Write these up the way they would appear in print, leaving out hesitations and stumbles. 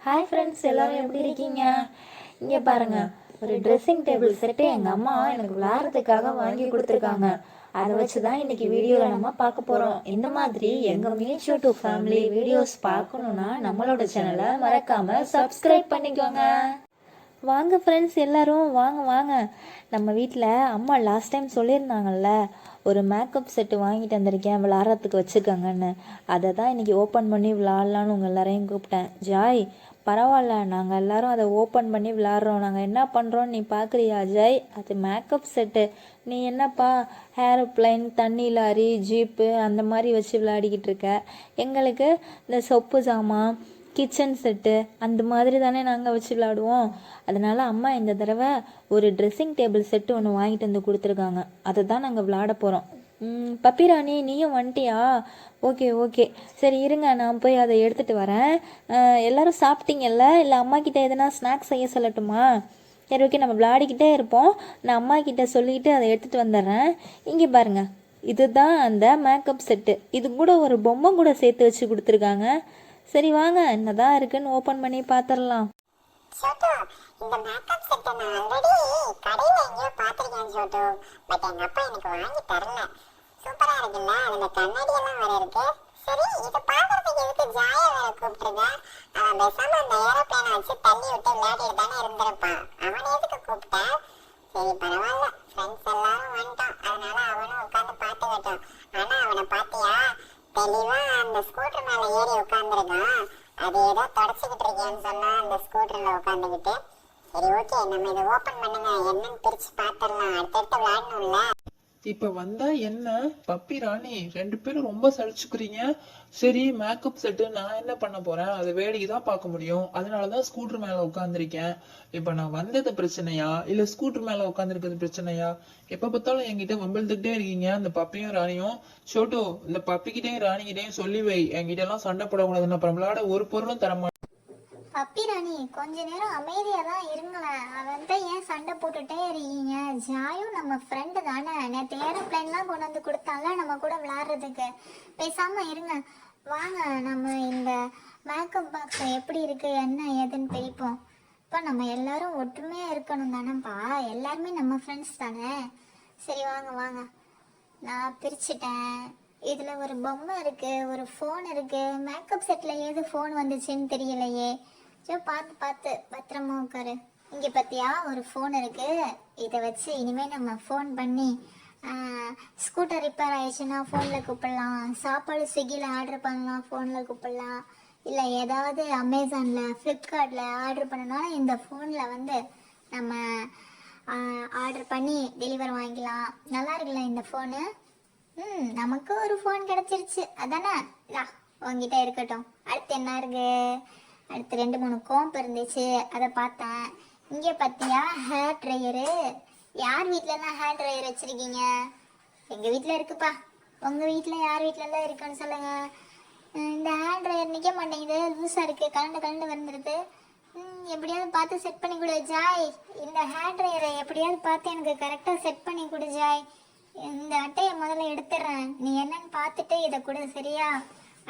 Hi friends, எல்லாரும் எப்படி இருக்கீங்க? இங்கே பாருங்க, ஒரு ட்ரெஸ்ஸிங் டேபிள் செட்டு எங்கள் அம்மா எனக்கு விளையாடுறதுக்காக வாங்கி கொடுத்துருக்காங்க. அதை வச்சு தான் இன்னைக்கு வீடியோவில் நம்ம பார்க்க போகிறோம். இந்த மாதிரி எங்கள் மீஷோ டு ஃபேமிலி வீடியோஸ் பார்க்கணுன்னா நம்மளோட சேனலை மறக்காமல் சப்ஸ்கிரைப் பண்ணிக்கோங்க. வாங்க ஃப்ரெண்ட்ஸ், எல்லாரும் வாங்க வாங்க. நம்ம வீட்டில் அம்மா லாஸ்ட் டைம் சொல்லியிருந்தாங்கல்ல, ஒரு மேக்கப் செட்டு வாங்கிட்டு வந்திருக்கேன் விளாட்றதுக்கு வச்சுக்கோங்கன்னு. அதை தான் இன்றைக்கி ஓப்பன் பண்ணி விளாட்லான்னு உங்கள் எல்லாரையும் கூப்பிட்டேன். ஜாய், பரவாயில்ல, நாங்கள் எல்லோரும் அதை ஓப்பன் பண்ணி விளாட்றோம். நாங்கள் என்ன பண்ணுறோன்னு நீ பார்க்குறியா ஜாய்? அது மேக்கப் செட்டு. நீ என்னப்பா ஏரோப்ளைன், தண்ணி லாரி, ஜீப்பு அந்த மாதிரி வச்சு விளையாடிக்கிட்டு இருக்க. எங்களுக்கு இந்த சொப்பு ஜாமான், கிச்சன் செட்டு அந்த மாதிரி தானே நாங்கள் வச்சு விளாடுவோம். அதனால் அம்மா இந்த தடவை ஒரு ட்ரெஸ்ஸிங் டேபிள் செட்டு ஒன்று வாங்கிட்டு வந்து கொடுத்துருக்காங்க. அதை தான் நாங்கள் விளாட போகிறோம். பப்பிராணி, நீயும் வந்துட்டியா? ஓகே ஓகே, சரி இருங்க, நான் போய் அதை எடுத்துகிட்டு வரேன். எல்லோரும் சாப்பிட்டீங்கல்ல? இல்லை அம்மா கிட்டே எதனா ஸ்நாக்ஸ் செய்ய சொல்லட்டுமா? சரி ஓகே, நம்ம விளையாடிக்கிட்டே இருப்போம். நான் அம்மா கிட்டே சொல்லிக்கிட்டு அதை எடுத்துகிட்டு வந்துடுறேன். இங்கே பாருங்கள், இதுதான் அந்த மேக்கப் செட்டு. இது கூட ஒரு பொம்மை கூட சேர்த்து வச்சு கொடுத்துருக்காங்க. சரி வாங்க, என்னதான் இருக்குன்னு ஓப்பன் பண்ணி பார்த்துடலாம். இந்த மேக்கப் செட்டை நான் ஆல்ரெடி கடையில எங்கேயோ பார்த்துருக்கேன் சோட்டு. பட் எங்க அப்பா எனக்கு வாங்கி தரல. சூப்பரா இருக்குல்ல, அதுல கண்ணாடி எல்லாம் வேற இருக்கு. சரி, இது பாக்குறதுக்கு எதுக்கு ஜாய வேற கூப்பிட்டுருக்க? அவன் பேசாம அந்த ஏரோப்ளேனை வச்சு தள்ளி விட்டு விளையாடிட்டு தானே இருந்திருப்பான். அவனை எதுக்கு கூப்பிட்ட? சரி பரவாயில்ல, ஃப்ரெண்ட்ஸ் எல்லாரும் வந்துட்டோம், அதனால அவனும் உட்காந்து பார்த்துக்கிட்டோம். ஆனா அவனை பாத்தியா, தெளிவா அந்த ஸ்கூட்டர் மேல ஏறி உட்காந்துருக்கான். அது ஏதோ தொடச்சிக்கிட்டு இருக்கேன்னு சொன்னா அந்த ஸ்கூட்டர்ல உட்காந்துக்கிட்டு. சரி ஓகே, நம்ம இதை ஓபன் பண்ணுங்க, என்னன்னு பிரிச்சு பாத்துடலாம். அடுத்தடுத்து விளையாடணும்ல. இப்ப வந்தா என்ன பப்பி ராணி, ரெண்டு பேரும் ரொம்ப சலிச்சுக்கிறீங்க. சரி, மேக்கப் செட்டு நான் என்ன பண்ண போறேன்? அதை வேடிக்கை தான் பார்க்க முடியும். அதனாலதான் ஸ்கூட்டர் மேல உட்காந்துருக்கேன். இப்ப நான் வந்தது பிரச்சனையா இல்ல ஸ்கூட்டர் மேல உட்காந்துருக்கிறது பிரச்சனையா? எப்ப பார்த்தாலும் என்கிட்ட வம்பிழுத்துக்கிட்டே இருக்கீங்க, இந்த பப்பியும் ராணியும். சோட்டு, இந்த பப்பிக்கிட்டையும் ராணிக்கிட்டையும் சொல்லி வை, என்கிட்ட எல்லாம் சண்டை போடக்கூடாதுன்னு. அப்புறம் விளையாட ஒரு பொருளும் தரமாட்டேன். பப்பி ராணி, கொஞ்ச நேரம் அமைதியா தான் இருங்களேன். அவன் ஏன் சண்டை போட்டுட்டே இருக்கீங்க? ஜாயும் நம்ம ஃப்ரெண்டு தானே, நேற்று ஏரோப்ளைன்லாம் கொண்டு வந்து கொடுத்தால நம்ம கூட விளையாடுறதுக்கு. பேசாம இருங்க, வாங்க நம்ம இந்த மேக்கப் பாக்ஸ் எப்படி இருக்கு என்ன ஏதுன்னு பிரிப்போம். இப்போ நம்ம எல்லாரும் ஒற்றுமையா இருக்கணும் தானேப்பா, எல்லாருமே நம்ம ஃப்ரெண்ட்ஸ் தானே. சரி வாங்க வாங்க, நான் பிரிச்சுட்டேன். இதுல ஒரு பொம்மை இருக்கு, ஒரு ஃபோன் இருக்கு. மேக்கப் செட்ல ஏது ஃபோன் வந்துச்சுன்னு தெரியலையே. பார்த்து பார்த்து பத்திரமா உட்காரு. இங்கே பார்த்தியா, ஒரு ஃபோன் இருக்கு. இதை வச்சு இனிமேல் நம்ம ஃபோன் பண்ணி ஸ்கூட்டர் ரிப்பேர் ஆயிடுச்சுன்னா ஃபோனில் கூப்பிடலாம். சாப்பாடு ஸ்விக்கியில் ஆர்டர் பண்ணலாம், ஃபோனில் கூப்பிடலாம். இல்லை ஏதாவது அமேசானில், ஃப்ளிப்கார்ட்டில் ஆர்டர் பண்ணனாலும் இந்த ஃபோனில் வந்து நம்ம ஆர்டர் பண்ணி டெலிவரி வாங்கிக்கலாம். நல்லா இருக்குல்ல இந்த ஃபோனு? நமக்கு ஒரு ஃபோன் கிடச்சிருச்சு, அதானே? உங்ககிட்ட இருக்கட்டும். அடுத்து என்ன இருக்கு? அடுத்து 2-3 கோம்பு இருந்துச்சு, அதை பார்த்தேன். இங்கே பார்த்தியா, ஹேர் ட்ரையரு. யார் வீட்டிலலாம் ஹேர் ட்ரையர் வச்சுருக்கீங்க? எங்கள் வீட்டில் இருக்குப்பா. உங்கள் வீட்டில் யார் வீட்டிலலாம் இருக்குன்னு சொல்லுங்கள். இந்த ஹேர் ட்ரையர் நிற்க மாட்டேங்குது, லூஸாக இருக்குது, கலண்டு வந்துடுது. எப்படியாவது பார்த்து செட் பண்ணி கொடு ஜாய். இந்த ஹேர் ட்ரையரை எப்படியாவது பார்த்து எனக்கு கரெக்டாக செட் பண்ணி கொடு ஜாய். இந்த அட்டையை முதல்ல எடுத்துடுறேன், நீ என்னன்னு பார்த்துட்டு இதை கொடு, சரியா?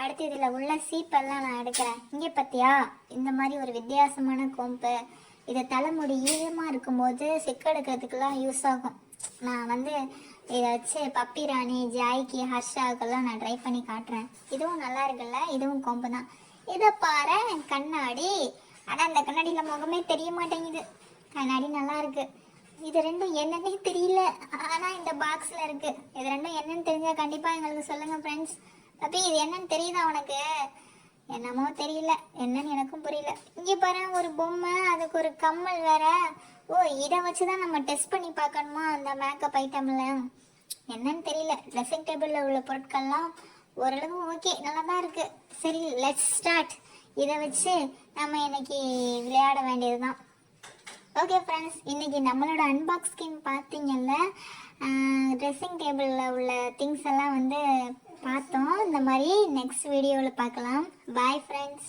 அடுத்து இதில் உள்ள சீப்பெல்லாம் நான் எடுக்கிறேன். இங்கே பார்த்தியா, இந்த மாதிரி ஒரு வித்தியாசமான கோம்பு. இதை தலைமுடி ஈரமாக இருக்கும்போது சிக்கெடுக்கிறதுக்கெல்லாம் யூஸ் ஆகும். நான் வந்து இதை வச்சு பப்பி ராணி, ஜாய்க்கு, ஹர்ஷாவுக்கெல்லாம் நான் ட்ரை பண்ணி காட்டுறேன். இதுவும் நல்லா இருக்குல்ல, இதுவும் கோம்பு தான். இதை பாரு, கண்ணாடி. ஆனால் அந்த கண்ணாடியில் முகமே தெரிய மாட்டேங்குது. கண்ணாடி நல்லா இருக்கு. இது ரெண்டும் என்னன்னே தெரியல, ஆனால் இந்த பாக்ஸில் இருக்கு. இது ரெண்டும் என்னன்னு தெரிஞ்சா கண்டிப்பாக எங்களுக்கு சொல்லுங்க ஃப்ரெண்ட்ஸ். பப்பி, இது என்னன்னு தெரியுதா உனக்கு? என்னமோ தெரியல, என்னன்னு எனக்கும் புரியல. இங்கே பாரு, ஒரு பொம்மை, அதுக்கு ஒரு கம்மல் வேற. ஓ, இதை வச்சு தான் நம்ம டெஸ்ட் பண்ணி பார்க்கணுமா அந்த மேக்கப் ஐட்டம்ல? என்னன்னு தெரியல. ட்ரெஸ்ஸிங் டேபிளில் உள்ள பொருட்கள்லாம் ஓரளவு ஓகே, நல்லா தான் இருக்கு. சரி, லெட்ஸ் ஸ்டார்ட். இதை வச்சு நம்ம இன்னைக்கு விளையாட வேண்டியது தான். ஓகே ஃப்ரெண்ட்ஸ், இன்றைக்கி நம்மளோட அன்பாக்சிங் பார்த்தீங்கல்ல, ட்ரெஸ்ஸிங் டேபிளில் உள்ள திங்ஸ் எல்லாம் வந்து பார்த்தோம். இந்த மாதிரி நெக்ஸ்ட் வீடியோவில் பார்க்கலாம். Bye friends.